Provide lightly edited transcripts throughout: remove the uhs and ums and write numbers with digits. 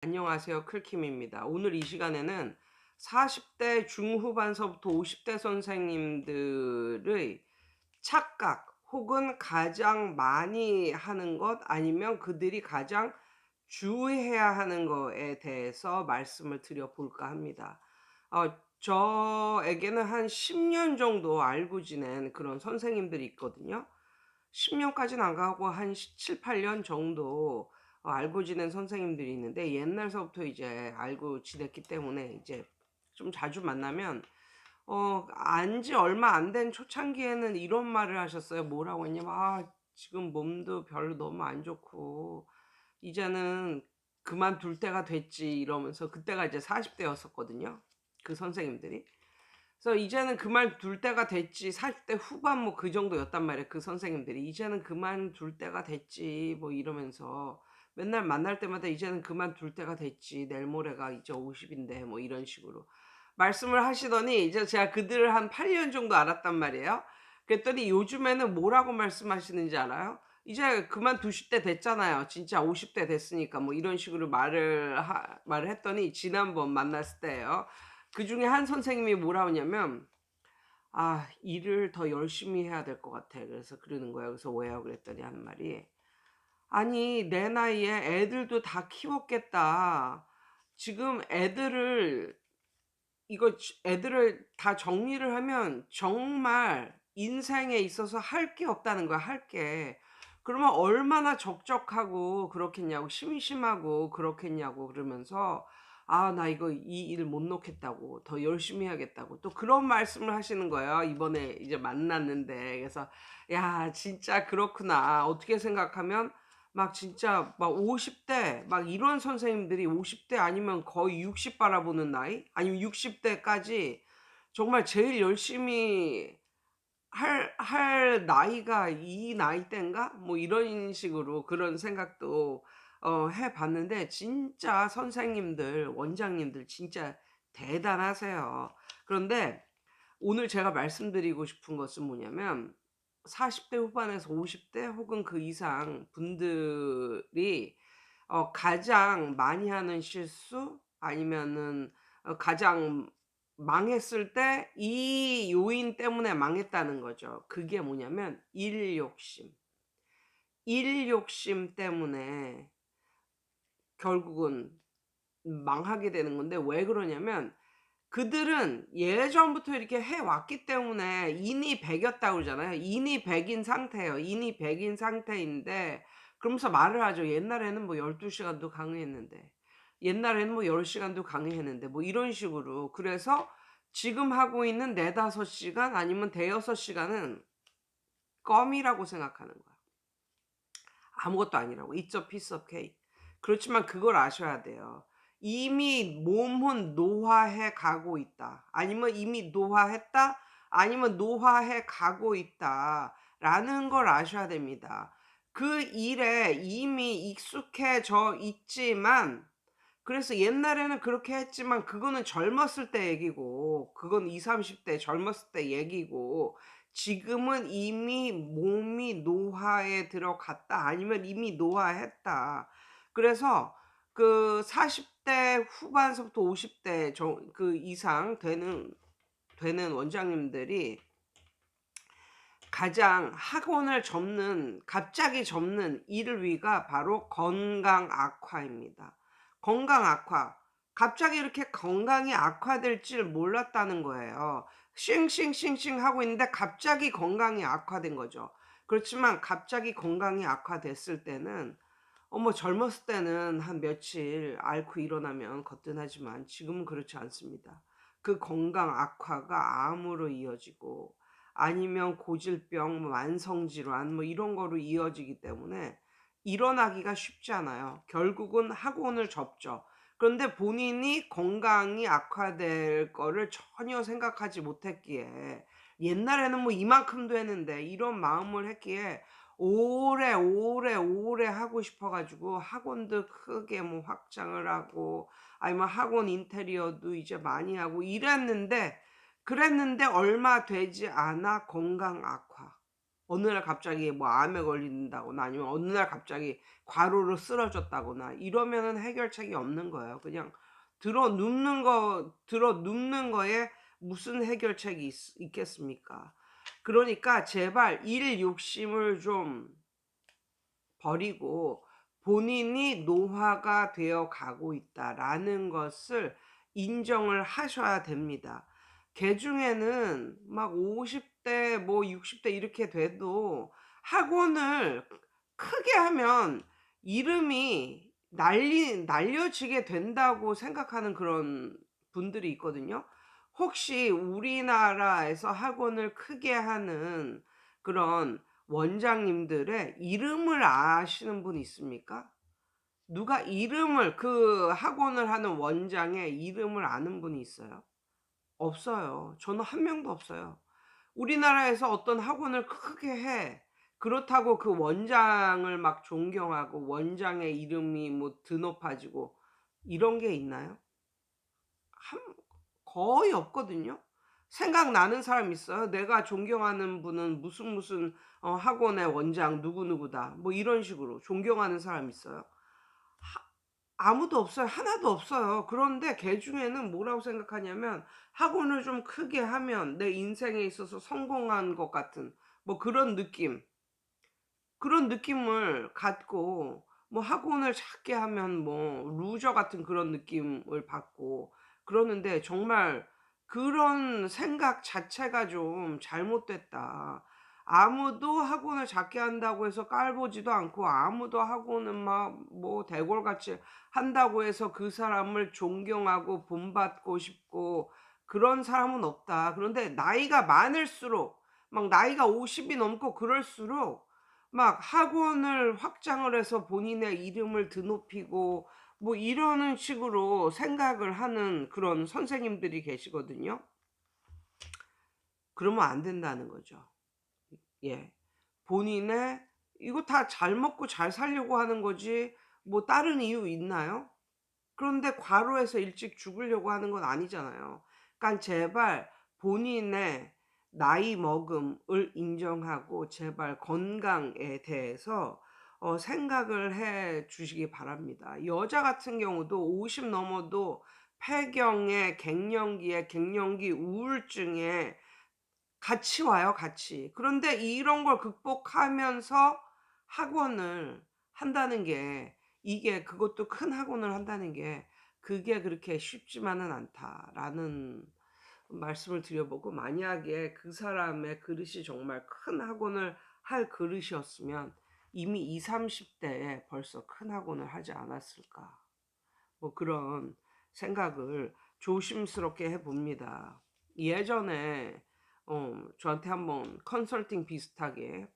안녕하세요. 클킴입니다. 오늘 이 시간에는 40대 중후반서부터 50대 선생님들의 착각 혹은 가장 많이 하는 것 아니면 그들이 가장 주의해야 하는 거에 대해서 말씀을 드려 볼까 합니다. 저에게는 한 10년 정도 알고 지낸 그런 선생님들이 있거든요. 10년까지는 안 가고 한 7-8년 정도 알고 지낸 선생님들이 있는데, 옛날서부터 이제 알고 지냈기 때문에 이제 좀 자주 만나면 안지 얼마 안 된 초창기에는 이런 말을 하셨어요. 뭐라고 했냐면 지금 몸도 별로 너무 안 좋고 이제는 그만둘 때가 됐지." 이러면서, 그때가 이제 40 대였었거든요, 그 선생님들이. 그래서 "이제는 그만둘 때가 됐지." 40대 후반 뭐 그 정도였단 말이에요, 그 선생님들이. "이제는 그만둘 때가 됐지." 뭐 이러면서 맨날 만날 때마다 "이제는 그만둘 때가 됐지. 내일 모레가 이제 50 인데." 뭐 이런 식으로 말씀을 하시더니, 이제 제가 그들을 한 8년 정도 알았단 말이에요. 그랬더니 요즘에는 뭐라고 말씀하시는지 알아요? "이제 그만두실 때 됐잖아요. 진짜 50대 됐으니까." 뭐 이런 식으로 말을 했더니, 지난번 만났을 때예요. 그중에 한 선생님이 뭐라 하냐면 일을 더 열심히 해야 될 것 같아." 그래서 그러는 거예요. 그래서 "왜요?" 그랬더니 하는 말이 "아니, 내 나이에 애들도 다 키웠겠다. 지금 애들을 다 정리를 하면 정말 인생에 있어서 할 게 없다는 거야, 할 게. 그러면 얼마나 적적하고 그렇겠냐고, 심심하고 그렇겠냐고." 그러면서 나 이거 이 일 못 놓겠다고, 더 열심히 해야겠다고 또 그런 말씀을 하시는 거예요, 이번에 이제 만났는데. 그래서 '야, 진짜 그렇구나.' 어떻게 생각하면 막 진짜 막 50대 막 이런 선생님들이 50대 아니면 거의 60 바라보는 나이, 아니면 60 대까지 정말 제일 열심히 할 나이가 이 나이대인가? 뭐 이런 식으로 그런 생각도 해 봤는데, 진짜 선생님들, 원장님들 진짜 대단하세요. 그런데 오늘 제가 말씀드리고 싶은 것은 뭐냐면, 40대 후반에서 50대 혹은 그 이상 분들이 가장 많이 하는 실수, 아니면은 가장 망했을 때 이 요인 때문에 망했다는 거죠. 그게 뭐냐면 일 욕심. 일 욕심 때문에 결국은 망하게 되는 건데, 왜 그러냐면 그들은 예전부터 이렇게 해 왔기 때문에 인이 백이었다고 그러잖아요. 인이 백인 상태예요. 인이 백인 상태인데, 그러면서 말을 하죠. "옛날에는 뭐 12 시간도 강의했는데." "옛날에는 뭐 10 시간도 강의했는데." 뭐 이런 식으로. 그래서 지금 하고 있는 4-5 시간 아니면 대여섯 시간은 껌이라고 생각하는 거야. 아무것도 아니라고. It's a piece of cake. 그렇지만 그걸 아셔야 돼요. 이미 몸은 노화해 가고 있다, 아니면 이미 노화했다, 아니면 노화해 가고 있다라는 걸 아셔야 됩니다. 그 일에 이미 익숙해져 있지만, 그래서 옛날에는 그렇게 했지만 그거는 젊었을 때 얘기고, 그건 20-30대 젊었을 때 얘기고, 지금은 이미 몸이 노화에 들어갔다, 아니면 이미 노화했다. 그래서 그 40대 후반서부터 50대 그 이상 되는 원장님들이 가장 학원을 갑자기 접는 일위가 바로 건강 악화입니다. 건강 악화. 갑자기 이렇게 건강이 악화될 줄 몰랐다는 거예요. 싱싱싱싱 하고 있는데 갑자기 건강이 악화된 거죠. 그렇지만 갑자기 건강이 악화됐을 때는, 젊었을 때는 한 며칠 앓고 일어나면 거뜬하지만 지금은 그렇지 않습니다. 그 건강 악화가 암으로 이어지고, 아니면 고질병, 뭐 만성 질환 뭐 이런 거로 이어지기 때문에 일어나기가 쉽지 않아요. 결국은 학원을 접죠. 그런데 본인이 건강이 악화될 거를 전혀 생각하지 못했기에, 옛날에는 뭐 이만큼도 했는데 이런 마음을 했기에 오래, 오래, 오래 하고 싶어 가지고 학원도 크게 뭐 확장을 하고, 아니면 학원 인테리어도 이제 많이 하고 이랬는데, 얼마 되지 않아 건강 악화. 어느 날 갑자기 뭐 암에 걸린다거나 아니면 어느 날 갑자기 과로로 쓰러졌다거나 이러면은 해결책이 없는 거예요. 그냥 들어 눕는 거에 무슨 해결책이 있겠습니까? 그러니까 제발 일 욕심을 좀 버리고 본인이 노화가 되어 가고 있다라는 것을 인정을 하셔야 됩니다. 개중에는 막 50대 뭐 60대 이렇게 돼도 학원을 크게 하면 이름이 날려지게 된다고 생각하는 그런 분들이 있거든요. 혹시 우리나라에서 학원을 크게 하는 그런 원장님들의 이름을 아시는 분 있습니까? 누가 이름을 그 학원을 하는 원장의 이름을 아는 분이 있어요? 없어요. 저는 한 명도 없어요. 우리나라에서 어떤 학원을 크게 해. 그렇다고 그 원장을 막 존경하고 원장의 이름이 뭐 드높아지고 이런 게 있나요? 한 거의 없거든요. 생각나는 사람 있어요? 내가 존경하는 분은 무슨 학원의 원장 누구누구다. 뭐 이런 식으로 존경하는 사람 있어요? 아무도 없어요. 하나도 없어요. 그런데 개중에는 뭐라고 생각하냐면 학원을 좀 크게 하면 내 인생에 있어서 성공한 것 같은 뭐 그런 느낌. 그런 느낌을 갖고 뭐 학원을 작게 하면 뭐 루저 같은 그런 느낌을 받고 그러는데 정말 그런 생각 자체가 좀 잘못됐다. 아무도 학원을 작게 한다고 해서 깔보지도 않고 아무도 학원은 막 뭐 대궐같이 한다고 해서 그 사람을 존경하고 본받고 싶고 그런 사람은 없다. 그런데 나이가 많을수록 막 나이가 50이 넘고 그럴수록 막 학원을 확장을 해서 본인의 이름을 드높이고 뭐 이러는 식으로 생각을 하는 그런 선생님들이 계시거든요. 그러면 안 된다는 거죠. 예. 본인의 이거 다 잘 먹고 잘 살려고 하는 거지 뭐 다른 이유 있나요? 그런데 과로해서 일찍 죽으려고 하는 건 아니잖아요. 그러니까 제발 본인의 나이 먹음을 인정하고 제발 건강에 대해서 생각을 해 주시기 바랍니다. 여자 같은 경우도 50 넘어도 폐경에 갱년기에 갱년기 우울증에 같이 와요, 같이. 그런데 이런 걸 극복하면서 학원을 한다는 게 이게 그것도 큰 학원을 한다는 게 그게 그렇게 쉽지만은 않다라는 말씀을 드려보고 만약에 그 사람의 그릇이 정말 큰 학원을 할 그릇이었으면 이미 20-30 대에 벌써 큰 학원을 하지 않았을까. 뭐 그런 생각을 조심스럽게 해 봅니다. 예전에 저한테 한번 컨설팅 비슷하게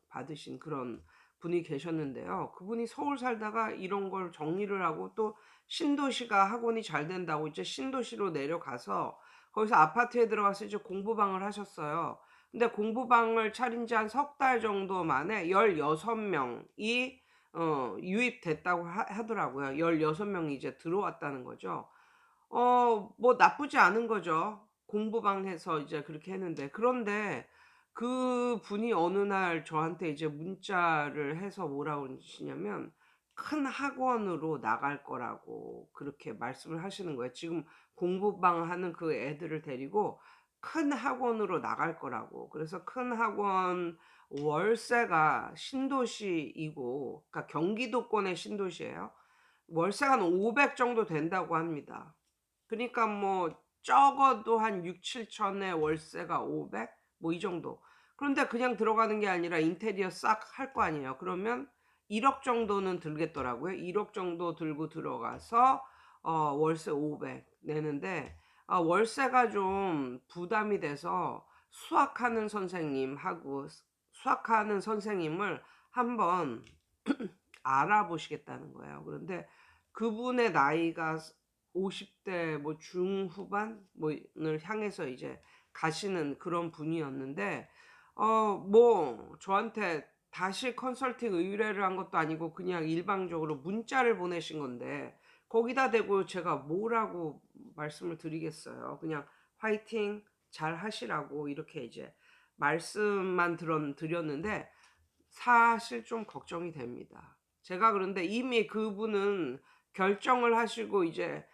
받으신 그런 분이 계셨는데요. 그분이 서울 살다가 이런 걸 정리를 하고 또 신도시가 학원이 잘 된다고 이제 신도시로 내려가서 거기서 아파트에 들어가서 이제 공부방을 하셨어요. 근데 공부방을 차린 지 한 석 달 정도 만에 16 명이 유입됐다고 하더라고요. 16 명이 이제 들어왔다는 거죠. 뭐 나쁘지 않은 거죠. 공부방 해서 이제 그렇게 했는데. 그런데 그분이 어느 날 저한테 이제 문자를 해서 뭐라고 그러시냐면 큰 학원으로 나갈 거라고 그렇게 말씀을 하시는 거예요. 지금 공부방 하는 그 애들을 데리고 큰 학원으로 나갈 거라고. 그래서 큰 학원 월세가 신도시이고 그러니까 경기도권의 신도시예요. 월세가 한 500 정도 된다고 합니다. 그니까 뭐 적어도 한 6-7천에 월세가 500 뭐 이 정도. 그런데 그냥 들어가는 게 아니라 인테리어 싹 할 거 아니에요. 그러면 1억 정도는 들겠더라고요. 1억 정도 들고 들어가서 월세 500 내는데 월세가 좀 부담이 돼서 수학하는 선생님하고 수학하는 선생님을 한번 알아보시겠다는 거예요. 그런데 그분의 나이가 50대 뭐 중후반 뭐를 향해서 이제 가시는 그런 분이었는데 뭐 저한테 다시 컨설팅 의뢰를 한 것도 아니고 그냥 일방적으로 문자를 보내신 건데 거기다 대고 제가 뭐라고 말씀을 드리겠어요. 그냥 "화이팅. 잘 하시라."고 이렇게 이제 말씀만 드렸는데 사실 좀 걱정이 됩니다. 제가 그런데 이미 그분은 결정을 하시고 이제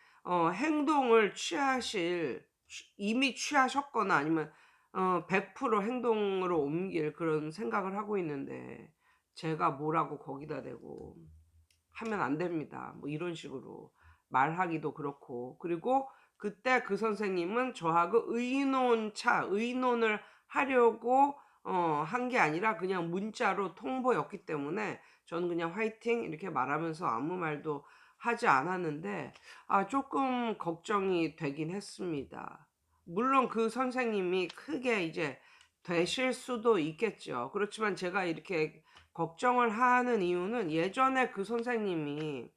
행동을 이미 취하셨거나 아니면 100% 행동으로 옮길 그런 생각을 하고 있는데 제가 뭐라고 거기다 대고 하면 안 됩니다. 뭐 이런 식으로 말하기도 그렇고. 그리고 그때 그 선생님은 저하고 의논을 하려고 한 게 아니라 그냥 문자로 통보였기 때문에 저는 그냥 "화이팅." 이렇게 말하면서 아무 말도 하지 않았는데 조금 걱정이 되긴 했습니다. 물론 그 선생님이 크게 이제 되실 수도 있겠죠. 그렇지만 제가 이렇게 걱정을 하는 이유는 예전에 그 선생님이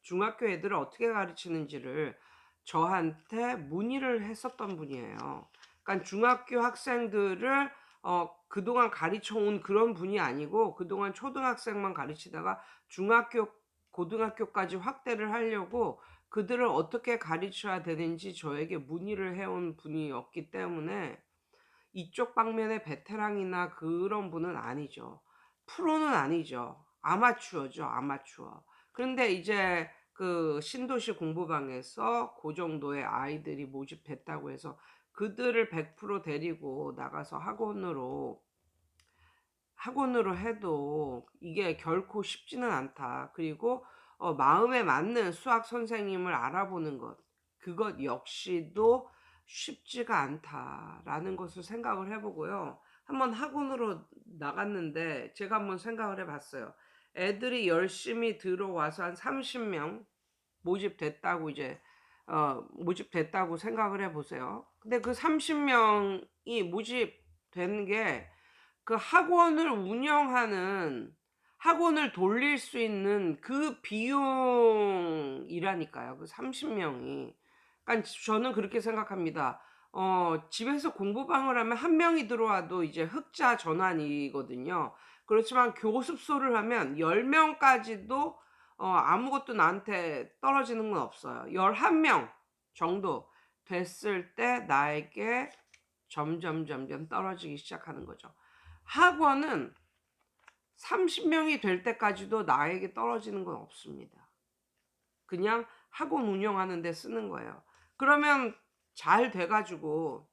중학교 애들을 어떻게 가르치는지를 저한테 문의를 했었던 분이에요. 그러니까 중학교 학생들을 그동안 가르쳐 온 그런 분이 아니고 그동안 초등학생만 가르치다가 중학교, 고등학교까지 확대를 하려고 그들을 어떻게 가르쳐야 되는지 저에게 문의를 해온 분이었기 때문에 이쪽 방면의 베테랑이나 그런 분은 아니죠. 프로는 아니죠. 아마추어죠, 아마추어. 그런데 이제 그 신도시 공부방에서 고 정도의 아이들이 모집됐다고 해서 그들을 100% 데리고 나가서 학원으로 해도 이게 결코 쉽지는 않다. 그리고 마음에 맞는 수학 선생님을 알아보는 것, 그것 역시도 쉽지가 않다라는 것을 생각을 해 보고요. 한번 학원으로 나갔는데 제가 한번 생각을 해 봤어요. 애들이 열심히 들어와서 한 30명 모집됐다고 이제 모집됐다고 생각을 해 보세요. 근데 그 30 명이 모집된 게 그 학원을 돌릴 수 있는 그 비용이라니까요. 그 30 명이. 그러니까 저는 그렇게 생각합니다. 집에서 공부방을 하면 한 명이 들어와도 이제 흑자 전환이거든요. 그렇지만 교습소를 하면 10 명까지도 아무것도 나한테 떨어지는 건 없어요. 11명 정도 됐을 때 나에게 점점 떨어지기 시작하는 거죠. 학원은 30 명이 될 때까지도 나에게 떨어지는 건 없습니다. 그냥 학원 운영하는 데 쓰는 거예요. 그러면 잘 돼 가지고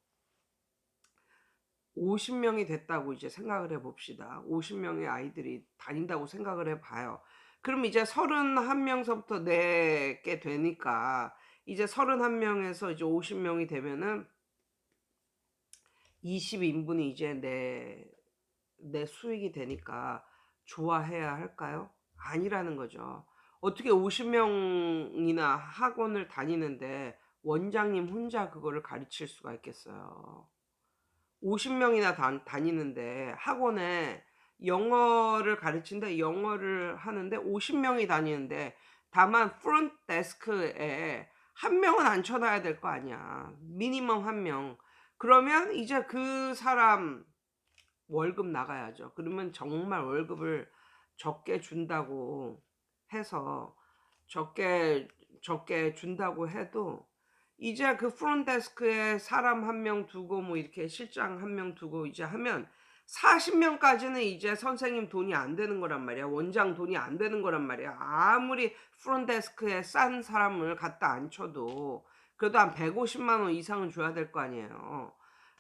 50 명이 됐다고 이제 생각을 해 봅시다. 50 명의 아이들이 다닌다고 생각을 해 봐요. 그럼 이제 31 명서부터 내게 되니까 이제 31 명에서 이제 50 명이 되면은 20 인분이 이제 내 수익이 되니까 좋아해야 할까요? 아니라는 거죠. 어떻게 50 명이나 학원을 다니는데 원장님 혼자 그거를 가르칠 수가 있겠어요. 50 명이나 다니는데 학원에 영어를 가르친다. 영어를 하는데 50 명이 다니는데 다만 프론트 데스크에 한 명은 앉혀 놔야 될 거 아니야. 미니멈 한 명. 그러면 이제 그 사람 월급 나가야죠. 그러면 정말 월급을 적게 준다고 해서 적게 준다고 해도 이제 그 프론트 데스크에 사람 한 명 두고 뭐 이렇게 실장 한 명 두고 이제 하면 40 명까지는 이제 선생님 돈이 안 되는 거란 말이야. 원장 돈이 안 되는 거란 말이야. 아무리 프론트 데스크에 싼 사람을 갖다 앉혀도 그래도 한 150만 원 이상은 줘야 될 거 아니에요.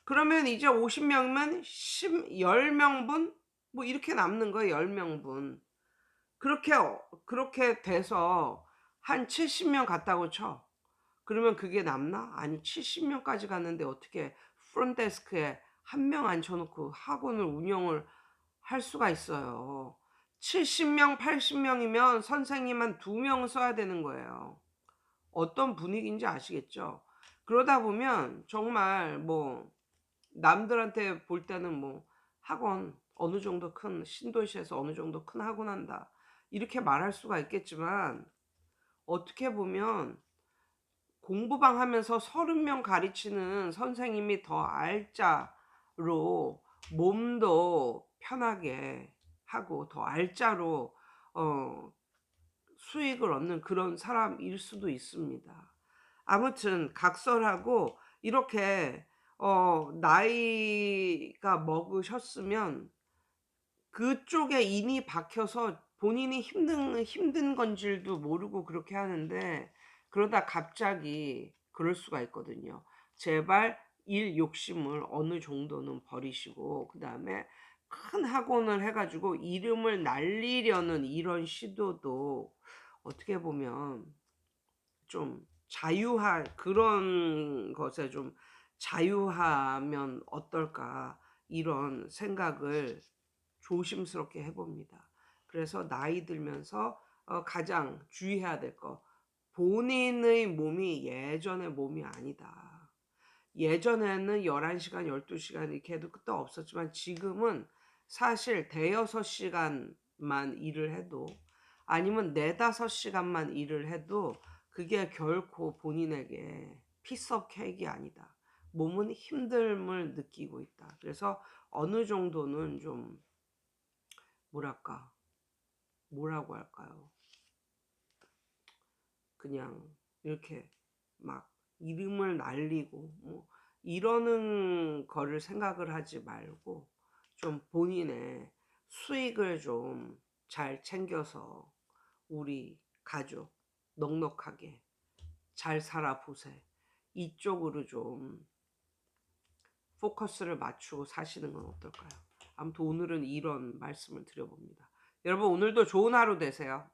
그러면 이제 50 명이면 10 명분 뭐 이렇게 남는 거예요. 10 명분. 그렇게 돼서 한 70명 갔다고 쳐. 그러면 그게 남나? 아니 70 명까지 갔는데 어떻게 프론트 데스크에 한 명 앉혀 놓고 학원을 운영을 할 수가 있어요. 70 명, 80 명이면 선생님 한 2명 써야 되는 거예요. 어떤 분위기인지 아시겠죠? 그러다 보면 정말 뭐 남들한테 볼 때는 뭐 학원 어느 정도 큰 신도시에서 어느 정도 큰 학원 한다. 이렇게 말할 수가 있겠지만 어떻게 보면 공부방 하면서 30명 가르치는 선생님이 더 알짜로 몸도 편하게 하고 더 알짜로 어 수익을 얻는 그런 사람일 수도 있습니다. 아무튼 각설하고 이렇게 나이가 먹으셨으면 그쪽에 인이 박혀서 본인이 힘든 건지도 모르고 그렇게 하는데, 그러다 갑자기 그럴 수가 있거든요. 제발 일 욕심을 어느 정도는 버리시고 그다음에 큰 학원을 해 가지고 이름을 날리려는 이런 시도도 어떻게 보면 좀 그런 것에 좀 자유하면 어떨까, 이런 생각을 조심스럽게 해 봅니다. 그래서 나이 들면서 가장 주의해야 될 거, 본인의 몸이 예전의 몸이 아니다. 예전에는 11시간 시간 12시간 시간 이렇게 해도 끝도 없었지만 지금은 사실 대여섯 시간만 일을 해도, 아니면 4-5시간 시간만 일을 해도 그게 결코 본인에게 피스 오브 케이크이 아니다. 몸은 힘듦을 느끼고 있다. 그래서 어느 정도는 좀 뭐랄까, 뭐라고 할까요? 그냥 이렇게 막 이름을 날리고 뭐 이러는 거를 생각을 하지 말고 좀 본인의 수익을 좀 잘 챙겨서 우리 가족 넉넉하게 잘 살아보세, 이쪽으로 좀 포커스를 맞추고 사시는 건 어떨까요? 아무튼 오늘은 이런 말씀을 드려봅니다. 여러분 오늘도 좋은 하루 되세요.